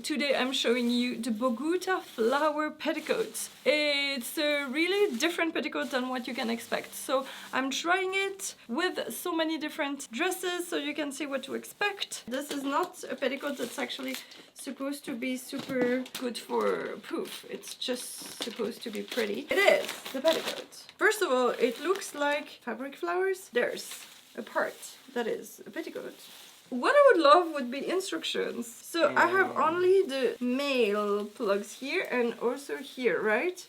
today I'm showing you the Boguta flower petticoat. It's a really different petticoat than what you can expect. So I'm trying it with so many different dresses so you can see what to expect. This is not a petticoat that's actually supposed to be super good for poof. It's just supposed to be pretty. It is the petticoat. First of all, it looks like fabric flowers. There's a part that is a petticoat. What I would love would be instructions. So I have only the male plugs here and also here, right?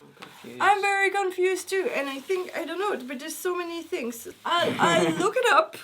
I'm very confused too, and I think, I don't know, but there's so many things. I'll look it up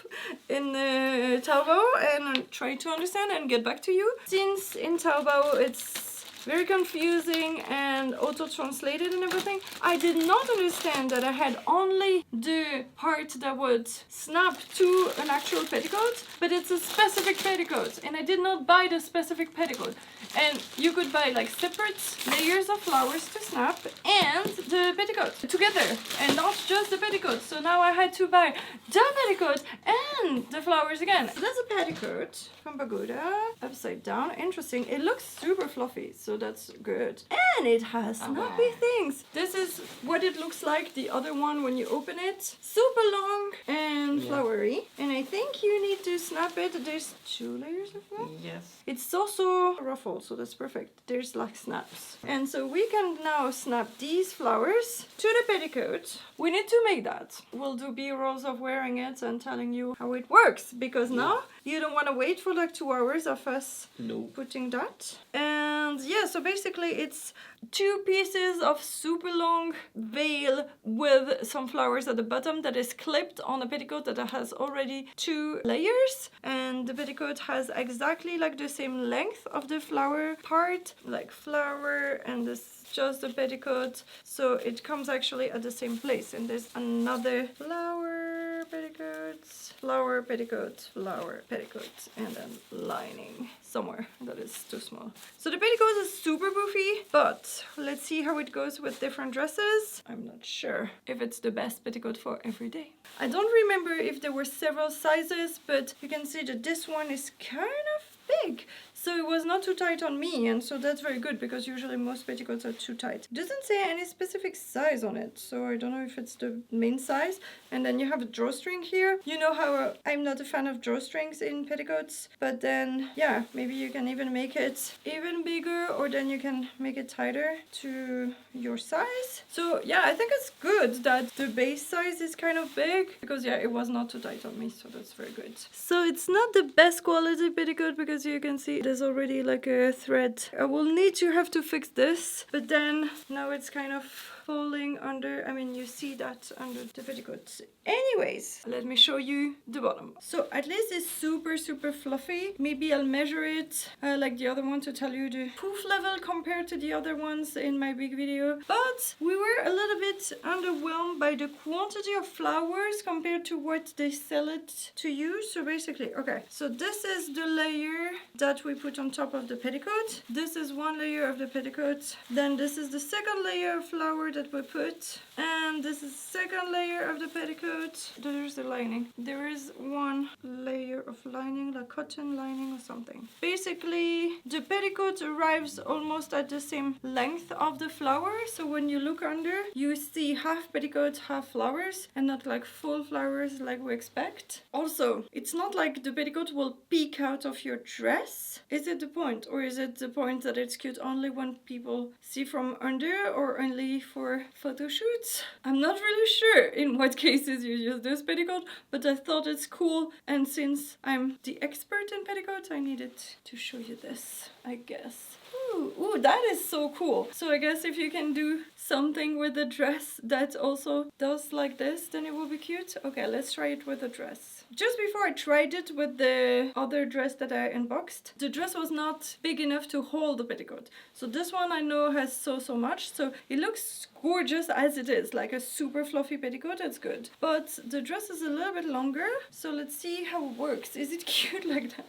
in TaoBao and try to understand and get back to you. Since in TaoBao it's very confusing and auto-translated and everything, I did not understand that I had only the part that would snap to an actual petticoat, but it's a specific petticoat, and I did not buy the specific petticoat. And you could buy like separate layers of flowers to snap and the petticoat together, and not just the petticoat. So now I had to buy the petticoat and the flowers again. So that's a petticoat from Boguta, upside down. Interesting. It looks super fluffy, so that's good. And it has snappy things. This is what it looks like, the other one when you open it. Super long and flowery. And I think you need to snap it. There's 2 layers of that. Yes. It's also ruffled, so that's perfect. There's like snaps. And so we can now snap these flowers to the petticoat. We need to make that. We'll do B-rolls of wearing it and telling you how it works, because now you don't want to wait for like 2 hours of us putting that. And yeah, so basically it's 2 pieces of super long veil with some flowers at the bottom that is clipped on a petticoat that has already 2 layers, and the petticoat has exactly like the same length of the flower part, like flower, and this just the petticoat, so it comes actually at the same place. And there's another flower petticoat, flower petticoat, flower petticoat, and then lining somewhere that is too small. So the petticoat is super poofy, but let's see how it goes with different dresses. I'm not sure if it's the best petticoat for every day. I don't remember if there were several sizes, but you can see that this one is kind of big, so it was not too tight on me, and so that's very good, because usually most petticoats are too tight. It doesn't say any specific size on it, so I don't know if it's the main size. And then you have a drawstring here. You know how I'm not a fan of drawstrings in petticoats, but then yeah, maybe you can even make it even bigger, or then you can make it tighter to your size. So yeah, I think it's good that the base size is kind of big, because yeah, it was not too tight on me, so that's very good. So it's not the best quality petticoat, because you can see there's already like a thread. I will need to have to fix this, but then now it's kind of falling under, I mean, you see that under the petticoat. Anyways, let me show you the bottom. So at least it's super fluffy. Maybe I'll measure it like the other one to tell you the poof level compared to the other ones in my big video. But we were a little bit underwhelmed by the quantity of flowers compared to what they sell it to you. So basically, okay, so this is the layer that we put on top of the petticoat. This is 1 layer of the petticoat. Then this is the 2nd layer of flower that we put, and this is 2nd layer of the petticoat. There's the lining. There is 1 layer of lining, like cotton lining or something. Basically, the petticoat arrives almost at the same length of the flower, so when you look under, you see half petticoat, half flowers, and not like full flowers like we expect. Also, it's not like the petticoat will peek out of your dress. Is it the point, or is it the point that it's cute only when people see from under, or only for photo shoots? I'm not really sure in what cases you use this petticoat, but I thought it's cool, and since I'm the expert in petticoats, I needed to show you this, I guess. Ooh, that is so cool. So I guess if you can do something with a dress that also does like this, then it will be cute. Okay, let's try it with a dress. Just before I tried it with the other dress that I unboxed, the dress was not big enough to hold the petticoat. So this one I know has so much, so it looks gorgeous as it is, like a super fluffy petticoat. That's good. But the dress is a little bit longer, so let's see how it works. Is it cute like that?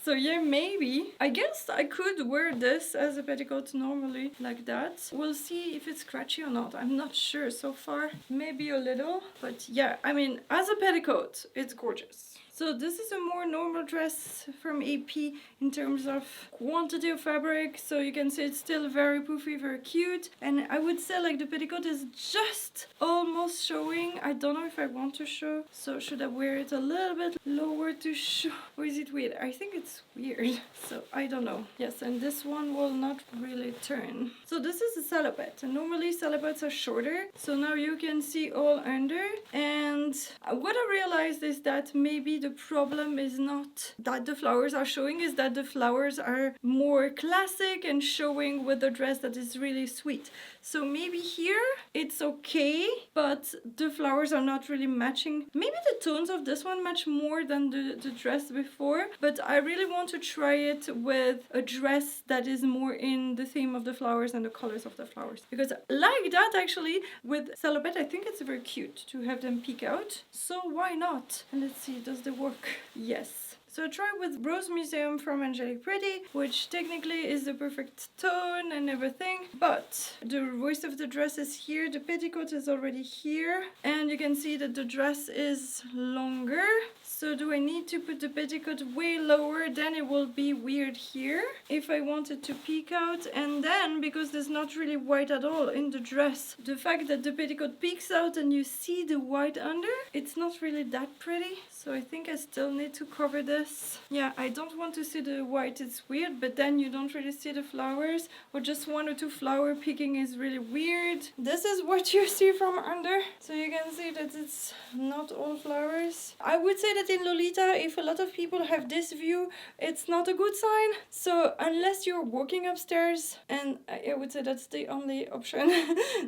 So yeah, maybe. I guess I could wear this as a petticoat normally, like that. We'll see if it's scratchy or not. I'm not sure so far. Maybe a little, but yeah, I mean, as a petticoat, it's gorgeous. So this is a more normal dress from AP in terms of quantity of fabric. So you can see it's still very poofy, very cute. And I would say like the petticoat is just almost showing. I don't know if I want to show. So should I wear it a little bit lower to show? Or is it weird? I think it's weird. So I don't know. Yes, and this one will not really turn. So this is a salopette. And normally salopettes are shorter. So now you can see all under. And what I realized is that maybe the problem is not that the flowers are showing, is that the flowers are more classic and showing with the dress that is really sweet. So maybe here it's okay, but the flowers are not really matching. Maybe the tones of this one match more than the dress before, but I really want to try it with a dress that is more in the theme of the flowers and the colors of the flowers. Because like that actually, with Salopette, I think it's very cute to have them peek out. So why not? And let's see, does it work? Yes. So I tried with Rose Museum from Angelic Pretty, which technically is the perfect tone and everything. But the waist of the dress is here, the petticoat is already here. And you can see that the dress is longer. So do I need to put the petticoat way lower? Then it will be weird here if I wanted to peek out. And then, because there's not really white at all in the dress, the fact that the petticoat peeks out and you see the white under, it's not really that pretty. So I think I still need to cover this. Yeah, I don't want to see the white, it's weird, but then you don't really see the flowers, or just one or two flower peeking is really weird. This is what you see from under. So you can see that it's not all flowers. I would say that in Lolita, if a lot of people have this view, it's not a good sign. So unless you're walking upstairs, and I would say that's the only option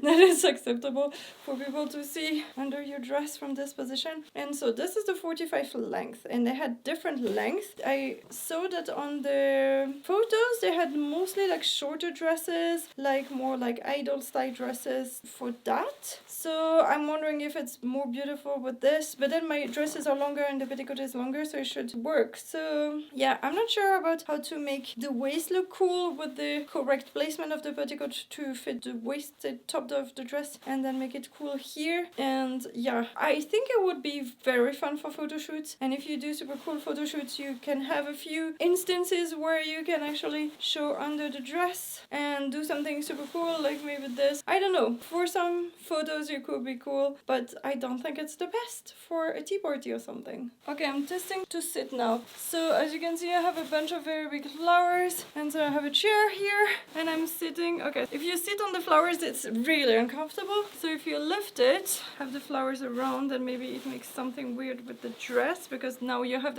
that is acceptable for people to see under your dress from this position. And so this is the 45 length, and they had different lengths. I saw that on the photos they had mostly like shorter dresses, like more like idol style dresses for that. So I'm wondering if it's more beautiful with this, but then my dresses are longer and the petticoat is longer, so it should work. So yeah, I'm not sure about how to make the waist look cool with the correct placement of the petticoat to fit the waist, the top of the dress, and then make it cool here. And yeah, I think it would be very fun for photo shoots. And if you do super cool photo shoots, you can have a few instances where you can actually show under the dress and do something super cool, like maybe this. I don't know, for some photos it could be cool, but I don't think it's the best for a tea party or something. Okay, I'm testing to sit now. So as you can see, I have a bunch of very big flowers, and so I have a chair here and I'm sitting. Okay, if you sit on the flowers, it's really uncomfortable. So if you lift it, have the flowers around, and maybe it makes something weird with the dress, because now you have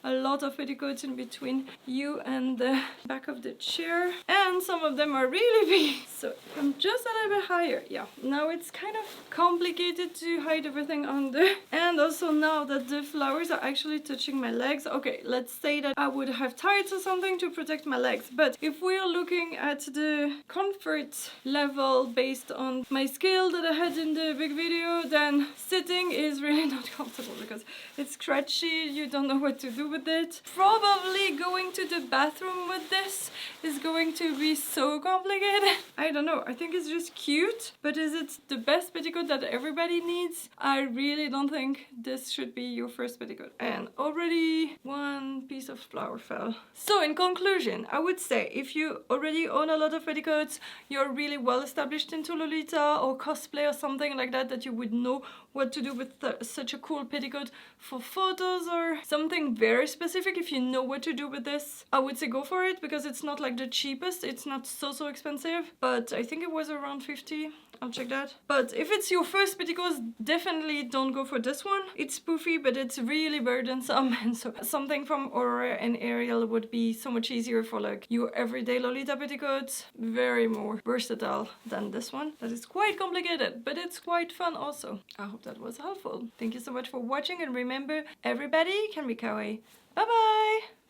a lot of petticoats in between you and the back of the chair, and some of them are really big. So I'm just a little bit higher. Yeah, now it's kind of complicated to hide everything under. And also now that the flowers are actually touching my legs, okay, let's say that I would have tights or something to protect my legs, but if we are looking at the comfort level based on my scale that I had in the big video, then sitting is really not comfortable because it's scratchy, you don't know what to do with it. Probably going to the bathroom with this is going to be so complicated. I don't know, I think it's just cute, but is it the best petticoat that everybody needs? I really don't think this should be your first petticoat. And already one piece of flower fell. So in conclusion, I would say if you already own a lot of petticoats, you're really well established into Lolita or cosplay or something like that, that you would know what to do with such a cool petticoat for photos or something very specific. If you know what to do with this, I would say go for it, because it's not like the cheapest, it's not so expensive, but I think it was around 50. I'll check that. But if it's your first petticoat, definitely don't go for this one. It's poofy, but it's really burdensome, and so something from Aurora and Ariel would be so much easier for like your everyday Lolita petticoats. Very more versatile than this one. That is quite complicated, but it's quite fun also. I hope that was helpful. Thank you so much for watching, and remember, everybody can be kawaii. Bye bye!